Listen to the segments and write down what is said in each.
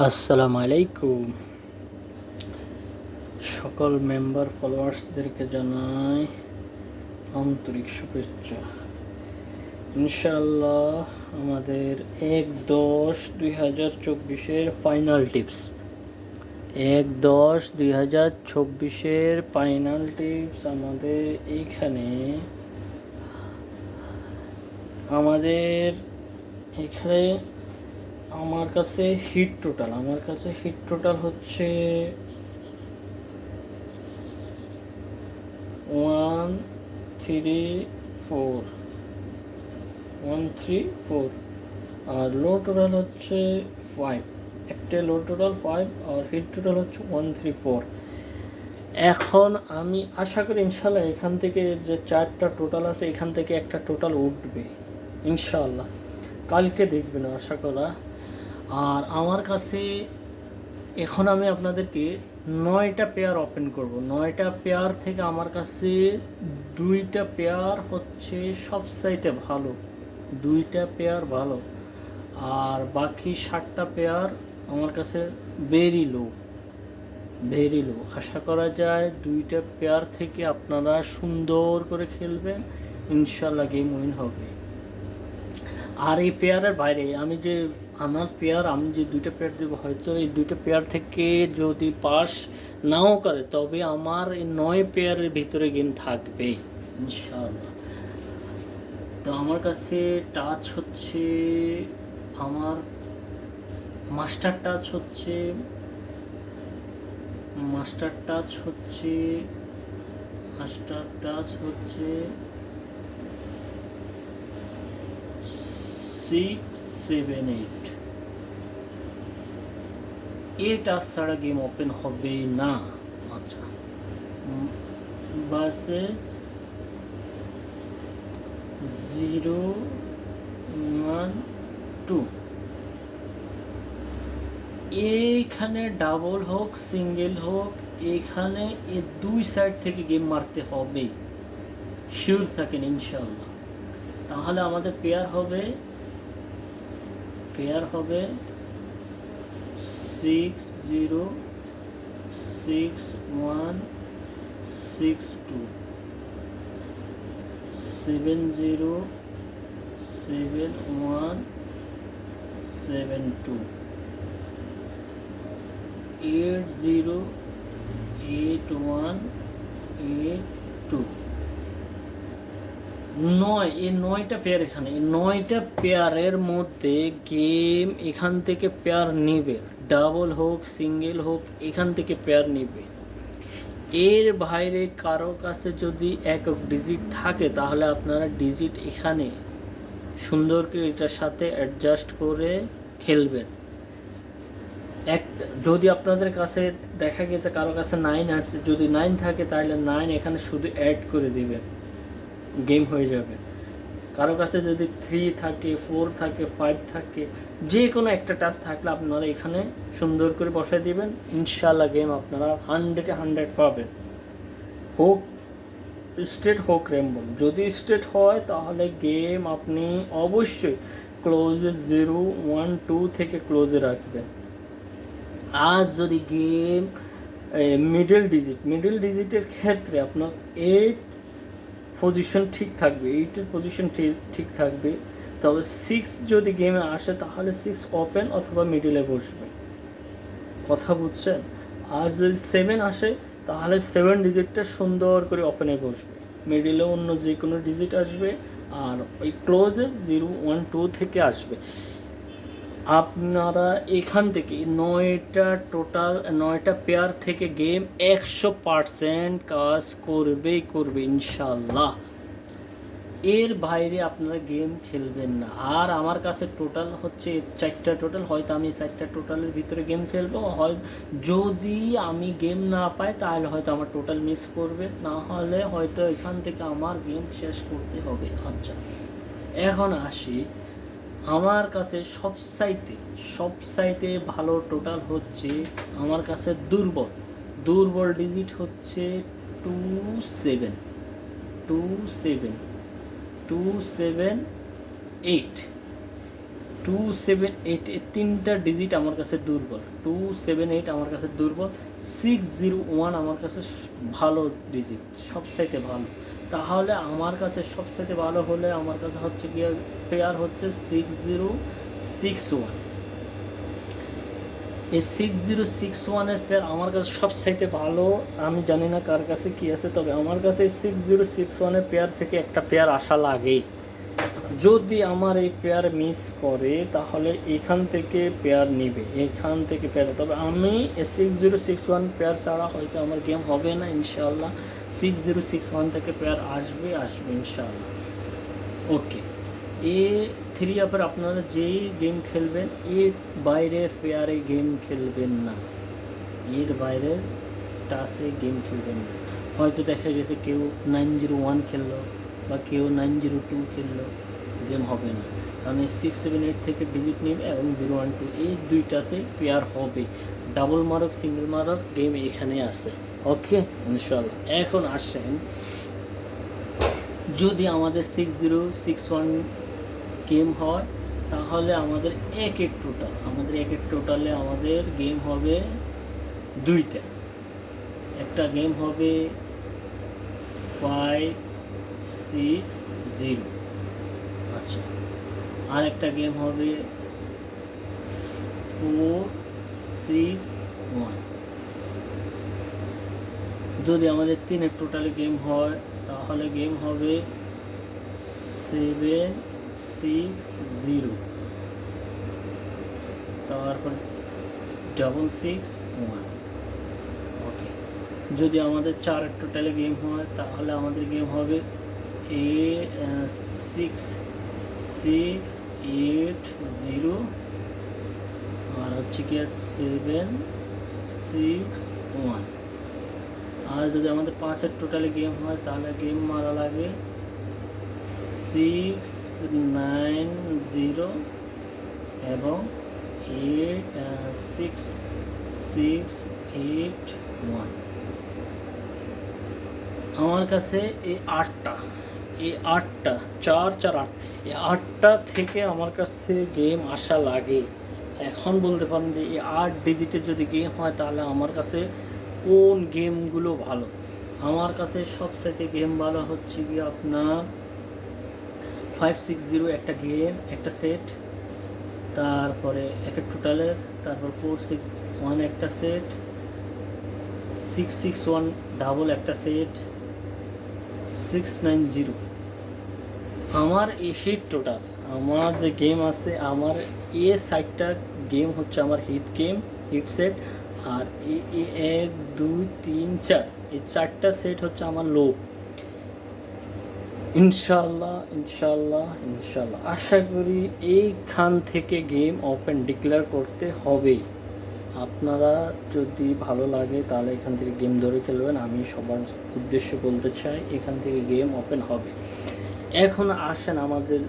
আসসালামু আলাইকুম। সকল মেম্বার ফলোয়ার্সদেরকে জানাই আন্তরিক শুভেচ্ছা। ইনশাআল্লাহ আমাদের 1-10-2024 ফাইনাল টিপস, 1-10-2024 ফাইনাল টিপস আমাদের এখানে আমার কাছে হিট টোটাল হচ্ছে 134 আর লো টোটাল হচ্ছে 5। একটা লো টোটাল 5 আর হিট টোটাল হচ্ছে 134। এখন আমি আশা করি ইনশাল্লাহ এখান থেকে যে 4টা টোটাল আছে এখান থেকে একটা টোটাল উঠবে ইনশাল্লাহ। কালকে দেখবেন আশা করা। আর আমার কাছে এখন আমি আপনাদেরকে 9টা পেয়ার ওপেন করব। 9টা পেয়ার থেকে আমার কাছে 2টা পেয়ার হচ্ছে সবচাইতে ভালো, 2টা পেয়ার ভালো, আর বাকি 7টা পেয়ার আমার কাছে ভেরি লো। আশা করা যায় 2টা পেয়ার থেকে আপনারা সুন্দর করে খেলবেন, ইনশাল্লাহ গেম উইন হবে। আর এই পেয়ারের বাইরে আমি যে 2টা পেয়ার দেবো, হয়তো এই 2টা পেয়ার থেকে যদি পাস নাও করে তবে আমার এই 9 পেয়ারের ভিতরে গেম থাকবে ইনশাআল্লাহ। তো আমার কাছে টাচ হচ্ছে, আমার মাস্টার টাচ হচ্ছে 6-7-8। এই টাচ ছাড়া গেম ওপেন হবে না। আচ্ছা, ভার্সেস 0-1-2, এইখানে ডাবল হোক সিঙ্গেল হোক, এইখানে এই 2 সাইড থেকে গেম মারতে হবে, শিওর থাকেন ইনশাআল্লাহ। তাহলে আমাদের পেয়ার হবে 60-61-62, 70-71-72, 80-81-82। 9টা পেয়ার এখানে, এই 9টা পেয়ারের মধ্যে গেম এখান থেকে পেয়ার নেবে, ডাবল হোক সিঙ্গেল হোক এখান থেকে পেয়ার নেবে। এর বাইরে কারো কাছে যদি একক ডিজিট থাকে তাহলে আপনারা ডিজিট এখানে সুন্দর করে এটার সাথে অ্যাডজাস্ট করে খেলবেন। যদি আপনাদের কাছে দেখা গেছে কারো কাছে 9 আছে, যদি 9 থাকে তাহলে 9 এখানে শুধু অ্যাড করে দিবেন, গেম হয়ে যাবে। কারো কাছে যদি 3 থাকে, 4 থাকে, 5 থাকে, যে কোনো একটা টাচ থাকলে আপনারা এখানে সুন্দর করে বসাই দিবেন, ইনশাআল্লাহ গেম আপনারা 100-100 পাবেন। হোক স্টেট হোক রেমবো, যদি স্টেট হয় তাহলে গেম আপনি অবশ্যই ক্লোজে 0-1-2 থেকে ক্লোজে রাখবেন। আর যদি গেম মিডল ডিজিটের ক্ষেত্রে আপনার 8 পজিশন ঠিক থাকবে, 8-এর পজিশন ঠিক থাকবে। তবে 6 যদি গেমে আসে তাহলে 6 ওপেন অথবা মিডলে বসবে, কথা বুঝছেন? আর যদি 7 আসে তাহলে 7 ডিজিটটা সুন্দর করে ওপেনে বসবে, মিডিলে অন্য যে কোনো ডিজিট আসবে, আর ওই ক্লোজে 0-1-2 থেকে আসবে। আপনারা এখান থেকে 9টা পেয়ার থেকে গেম 100% কাজ করবে ইনশাল্লাহ। এর বাইরে আপনারা গেম খেলবেন না। আর আমার কাছে টোটাল হচ্ছে 4টা টোটাল, হয়তো আমি 4টা টোটালের ভিতরে গেম খেলবো, হয় যদি আমি গেম না পাই তাহলে হয়তো আমার টোটাল মিস করবে, না হলে হয়তো এখান থেকে আমার গেম শেষ করতে হবে। আচ্ছা, এখন আসি, আমার কাছে সবচাইতে ভালো টোটাল হচ্ছে, আমার কাছে দুর্বল ডিজিট হচ্ছে 2-7-8। 278, এই তিনটা ডিজিট আমার কাছে দুর্বল। 278 আমার কাছে দুর্বল। 601 আমার কাছে ভালো ডিজিট, সবচাইতে ভালো। তাহলে আমার কাছে সবচাইতে ভালো হলে আমার কাছে হচ্ছে গিয়ে পেয়ার হচ্ছে 6061। এই 6061-এর পেয়ার আমার কাছে সবচাইতে ভালো। আমি জানি না কার কাছে কী আছে, তবে আমার কাছে এই 6061-এর পেয়ার থেকে একটা পেয়ার আসা লাগেই। যদি আমার এই পেয়ার মিস করে তাহলে এখান থেকে পেয়ার নিবে, এখান থেকে পেয়ার। তবে আমি 6061 পেয়ার ছাড়া হয়তো আমার গেম হবে না ইনশাআল্লাহ। 6061 থেকে পেয়ার আসবে ইনশাআল্লাহ। ওকে, A3 অ্যাপের আপনারা যেই গেম খেলবেন এর বাইরের পেয়ারে গেম খেলবেন না, এর বাইরের টাসে গেম খেলবেন না। হয়তো দেখা গেছে কেউ 901 খেললো বা কেউ 902 খেললো, গেম হবে না। কারণ এই 678 থেকে ডিজিট নেবে এবং 012 এই দুইটাতে পেয়ার হবে। ডাবল মারক সিঙ্গেল মারক গেম এখানে আছে। ওকে ইনশাআল্লাহ। এখন আসেন, যদি আমাদের 6061 গেম হয় তাহলে আমাদের এক টোটালে আমাদের গেম হবে দুইটা। একটা গেম হবে 560, আচ্ছা, আর একটা গেম হবে 461। যদি আমাদের তিনের টোটালে গেম হয় তাহলে গেম হবে 760, তারপর 661। ওকে, যদি আমাদের চারের টোটালে গেম হয় তাহলে আমাদের গেম হবে 6680, আর হচ্ছে কি 761। আর যদি আমাদের পাঁচের টোটালে গেম হয় তাহলে গেম মারা লাগে 690 এবং 6681। আমার কাছে এই আটটা 4 এই 8টা থেকে আমার কাছে গেম আসা লাগে। এখন বলতে পারেন যে এই 8 ডিজিটে যদি গেম হয় তাহলে আমার কাছে কোন গেমগুলো ভালো। আমার কাছে সবথেকে গেম ভালো হচ্ছে কি আপনার 560 একটা গেম, একটা সেট, তারপরে এক টোটালের, তারপর 461 একটা সেট, 661 ডাবল একটা সেট, 690 আমার এই হিট টোটাল। আমার যে গেম আছে আমার এ সাইডটা গেম হচ্ছে আমার হিট সেট, আর 1 2 3 4 এই 4টা সেট হচ্ছে আমার লো। ইনশাল্লাহ আশা করি এইখান থেকে গেম ওপেন ডিক্লেয়ার করতে হবেই। আপনারা যদি ভালো লাগে তাহলে এখান থেকে গেম ধরে খেলবেন। আমি সবার উদ্দেশ্যে বলতে চাই এখান থেকে গেম ওপেন হবে। এখন আসেন আমাদের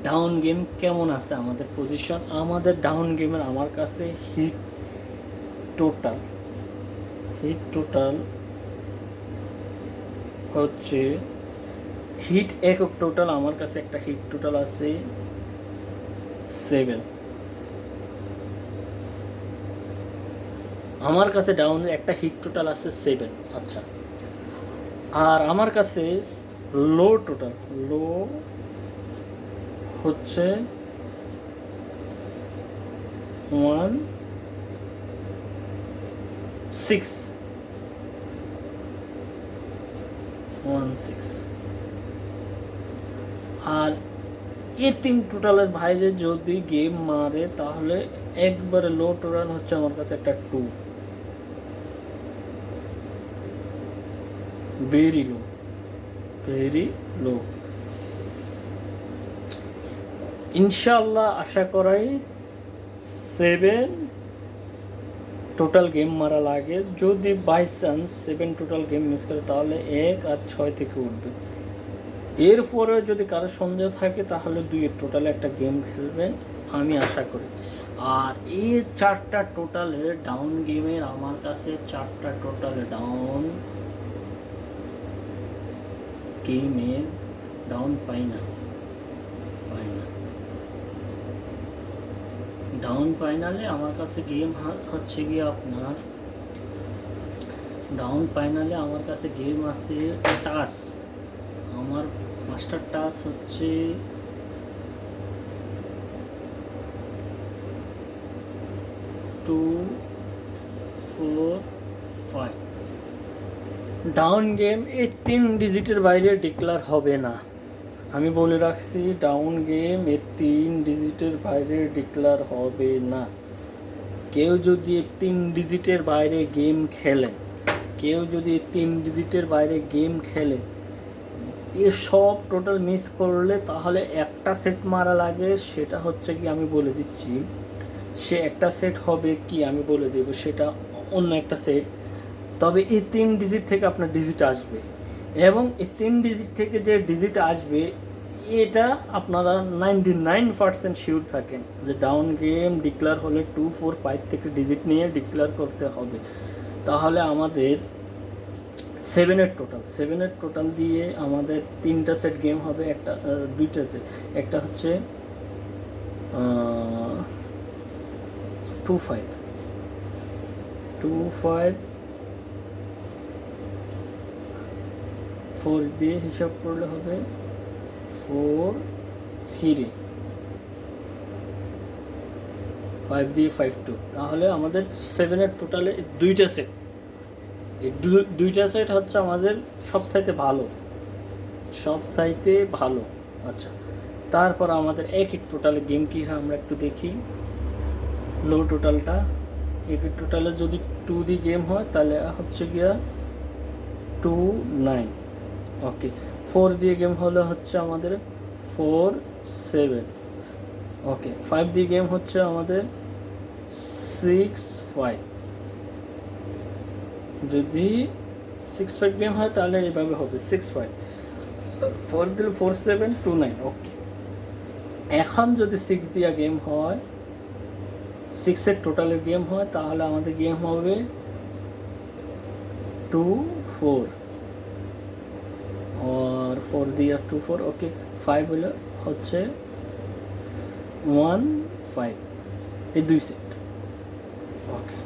ডাউন গেম কেমন আছে আমাদের পজিশন। আমাদের ডাউন গেমের আমার কাছে হিট টোটাল হচ্ছে হিট একক টোটাল। আমার কাছে একটা হিট টোটাল আছে 7। আমার কাছে ডাউনের একটা হিট টোটাল আছে 7। আচ্ছা, আর আমার কাছে লো হচ্ছে 16, আর এই 3 টোটালের বাইরে যদি গেম মারে তাহলে একবারে লো টোটাল হচ্ছে আমার কাছে একটা 2, ভেরি লো। ইনশাআল্লাহ আশা করাই 7 টোটাল গেম মারা লাগে। যদি by chance 7 total game miss করে তাহলে 1 আর 6 থেকে উঠবে। এরপরে যদি কারো সন্দেহ থাকে তাহলে 2 টোটালে একটা গেম খেলবেন আমি আশা করি। আর এই 4টা টোটালে ডাউন গেমের আমার কাছে 4টা টোটালে ডাউন গেমের ডাউন পাই না। ডাউন ফাইনালে আমার কাছে গেম হচ্ছে গিয়ে আপনার, ডাউন ফাইনালে আমার কাছে গেম আছে টাচ। আমার মাস্টার টাচ হচ্ছে 2, 4, 5। ডাউন গেম এই 3 ডিজিটের বাইরে ডিক্লেয়ার হবে না, আমি বলে রাখছি। ডাউন গেম এই 3 ডিজিটের বাইরে ডিক্লেয়ার হবে না। কেউ যদি 3 ডিজিটের বাইরে গেম খেলেন, কেউ যদি 3 ডিজিটের বাইরে গেম খেলে, এসব টোটাল মিস করলে তাহলে একটা সেট মারা লাগে। সেটা হচ্ছে কি আমি বলে দিচ্ছি, সে একটা সেট হবে কি আমি বলে দেব, সেটা অন্য একটা সেট। তবে এই 3 ডিজিট থেকে আপনার ডিজিট আসবে, এবং এই 3 ডিজিট থেকে যে ডিজিট আসবে এটা আপনারা 99% শিওর থাকেন যে ডাউন গেম ডিক্লেয়ার হলে 2, 4, 5 থেকে ডিজিট নিয়ে ডিক্লেয়ার করতে হবে। তাহলে আমাদের 7-এর টোটাল দিয়ে আমাদের 3টা সেট গেম হবে, একটা 2টা সেট, একটা হচ্ছে 2, 5, 4 দিয়ে হিসাব করলে হবে 4, 3, 5 দিয়ে 5, 2। তাহলে আমাদের 7-এর টোটালে 2টা সেট, এই 2টা সেট হচ্ছে আমাদের সবচাইতে ভালো। আচ্ছা, তারপর আমাদের এক টোটালে গেম কী হয় আমরা একটু দেখি। লো টোটালটা, এক টোটালে যদি 2 দিয়ে গেম হয় তাহলে হচ্ছে গিয়া 2, 9। ওকে, 4 দিয়ে গেম হলে হচ্ছে আমাদের 4, 7। ওকে, 5 দিয়ে গেম হচ্ছে আমাদের 6, 5। যদি 6, 5 গেম হয় তাহলে এইভাবে হবে 6, 5। 4 দিলে 4, 7, 2, 9। ওকে, এখন যদি 6 দিয়া গেম হয়, 6-এর টোটালের গেম হয়, তাহলে আমাদের গেম হবে 2, 4 और 4 দিয়া 2, 4। ওকে, 5 হলে হচ্ছে 1, 5, এই 2 সেট। ওকে,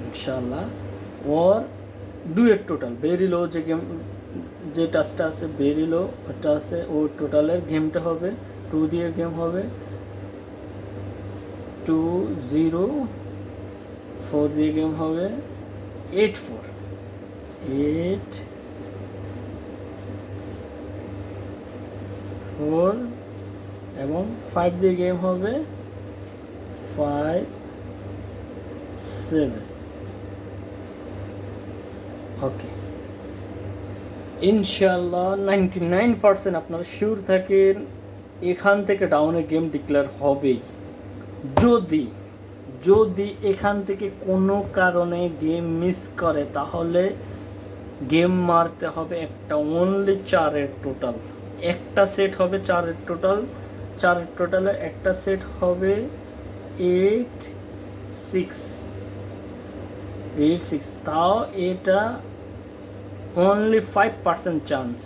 ইনশাল্লাহ। ওর 2-এর টোটাল ভেরি লো, যে টাচটা আছে ভেরি লো ওটা আছে, ও টোটালের গেমটা হবে 2 দিয়ে গেম হবে 2, 0। 4 দিয়ে গেম হবে 8, 4, 8, 4, এবং 5 দিয়ে গেম হবে 5, 7। ওকে, ইনশাল্লাহ 99% আপনারা শিওর থাকেন এখান থেকে ডাউনে গেম ডিক্লেয়ার হবেই। যদি এখান থেকে কোনো কারণে গেম মিস করে তাহলে গেম মারতে হবে একটা, অনলি 4-এর টোটাল। একটা সেট হবে 4-এর টোটালে একটা সেট হবে 8, 6। তাও এটা অনলি 5% চান্স।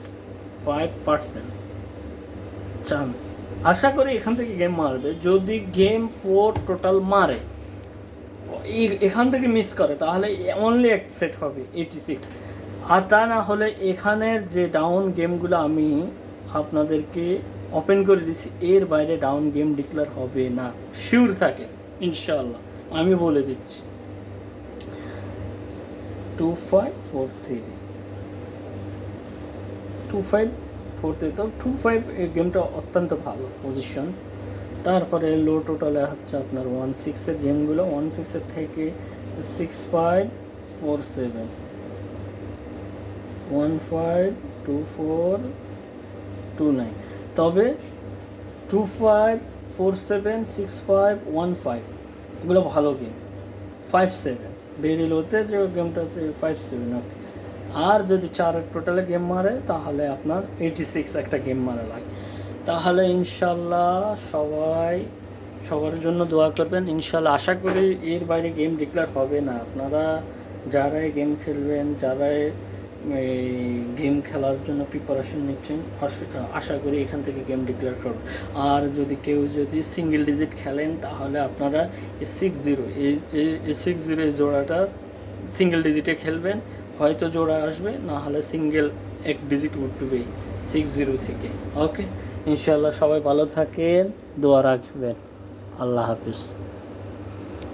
আশা করি এখান থেকে গেম মারবে। যদি গেম 4 টোটাল মারে, এখান থেকে মিস করে, তাহলে অনলি এক সেট হবে 86। আর তা না হলে এখানের যে ডাউন গেমগুলো আমি আপনাদেরকে ওপেন করে দিচ্ছি, এর বাইরে ডাউন গেম ডিক্লেয়ার হবে না, শিওর থাকে ইনশাল্লাহ, আমি বলে দিচ্ছি। 2, 5, 4, 3, 2, 5, 4, 3। তো 2, 5 এই গেমটা অত্যন্ত ভালো পজিশন। তারপরে লো টোটালে হচ্ছে আপনার 1, 6-এর গেমগুলো, 1, 6-এর থেকে 6, 5, 4, 7, 1, 5, 2, 4, 2, 9। তবে 2, 5, 4, 7, 6, 5, 1, 5 এগুলো ভালো গেম। 5, 7 ভেরি লোতে যে গেমটা আছে 5, 7। ওকে, আর যদি 4-এর টোটালে গেম মারে তাহলে আপনার 86 একটা গেম মারা লাগে। তাহলে ইনশাল্লাহ সবার জন্য দোয়া করবেন। ইনশাল্লাহ আশা করি এর বাইরে গেম ডিক্লেয়ার হবে না। আপনারা যারাই গেম খেলবেন, যারাই এই গেম খেলার জন্য প্রিপারেশন নিচ্ছেন, আশা করি এখান থেকে গেম ডিক্লেয়ার করবেন। আর যদি কেউ যদি সিঙ্গেল ডিজিট খেলেন তাহলে আপনারা A60 A60 এই জোড়াটা সিঙ্গেল ডিজিটে খেলবেন, হয়তো জোড়া আসবে, না হলে সিঙ্গেল এক ডিজিট উঠবেই 60 থেকে। ওকে, ইনশাল্লাহ সবাই ভালো থাকেন, দোয়া রাখবেন। আল্লাহ হাফিজ।